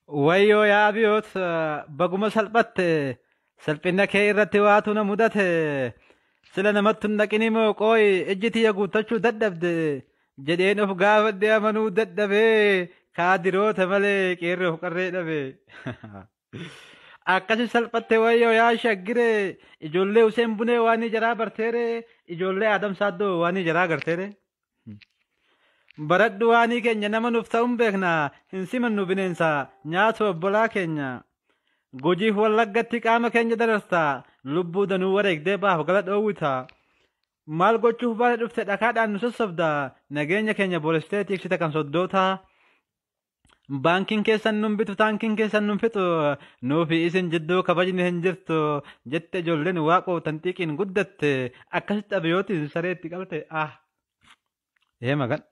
Wayyoo yaa biyoot baguma salphatte salphina kee irratti waatu na mudate sila namatti hin dhaqini moo qooyi ijji tiyya guuttachuu dadhabde jedheen of gaafadhe amanuu dadhabee kaadiroota malee qeerroof qarree dhabe. Akkasi salphatte wayyoo yaa shaggire ijoollee Useen Bunee waan jaraa barteere ijoollee Adam Saaddoo waan jaraa garteere. Baradhu waanii keenya nama nuuf ta'uun beekna hin simannu bineensa nyaata obbolaa keenya gujiif wallaggatti qaama keenya dararta lubbuu danuu wareegdee baaf gala dhoowwita maal gochuuf baala dhufte dhakaadhaan nu sossobda nageenya keenya boolistee tiiksite kan soddoota baankiin keessan nun bitu taankiin keessan nun fixu nuufi isin jidduu kabajni hin jirtu jette ijoolleen waaqoo tanxiiqiin guddatte akkasitti abiyootiin sareetti qalte magan.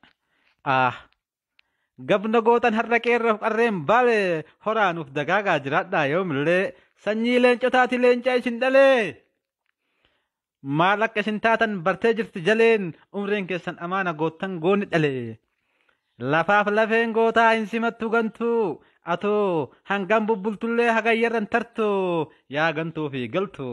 Gabna gootan har'a qeerroof qarreen baale horaanuuf dagaagaa jiraadhaa yoomillee sanyii leencotaati leencaa isin dhalee maal akka isin taatan bartee jirti jaleen umriin keessan amaana gootan goonni dhale lafaaf lafeen gootaa hin simattu gantuu atoo hangam bubbultullee hagayyarran tartu yaa gantuu fi galtu.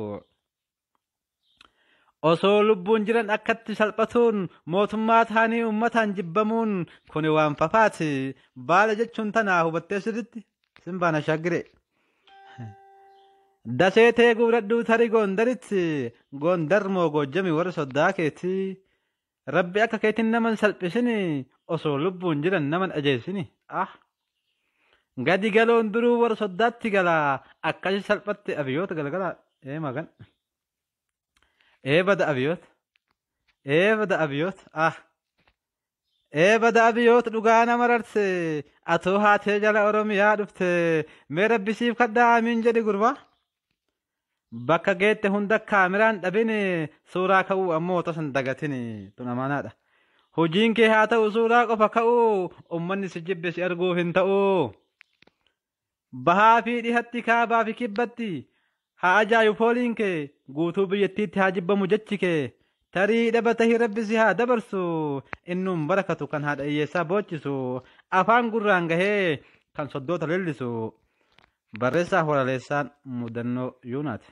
Osoo lubbuun jiran akkatti salphatuun mootummaa taanii uummataan jibbamuun kuni waan fafaati baala jechuun tanaa hubattee sirritti simbaana shaggire. Daseetee guuradhuu tarii goondaritti goondar moo goojjami warra soddaa keeti rabbi akka keetiin naman salphisini osoo lubbuun jiran naman ajeessini. Gadi galoon duruu warra soddaatti galaa akkasi salphatti abiyyoota galgalaa magan. Bada abiyoot bada abiyoot bada abiyoot dhugaa nama rarse atoo haatee jala oromiyaa dhufte mee rabbisiif kadhaa amiin jedhi gurbaa bakka geette hunda kaamiraan dhabini suuraa ka'uu ammoo tosan dagatini tun amaanaadha hojiin kee haa ta'u suuraa qofa ka'uu ummanni si jibbe si arguuf hin ta'u bahaa fi dhihatti kaabaa fi kibbatti haa ajaa'ibu fooliin kee guutuu biyyattiitti haa jibbamu jechi kee tarii dhabatahii rabbisi haa dabarsu innuun barakatu kan haadha hiyyeessaa boochisu afaan gurraan gahee kan soddoota leellisu barreessaa horaleessaan mudannoo yuunaati.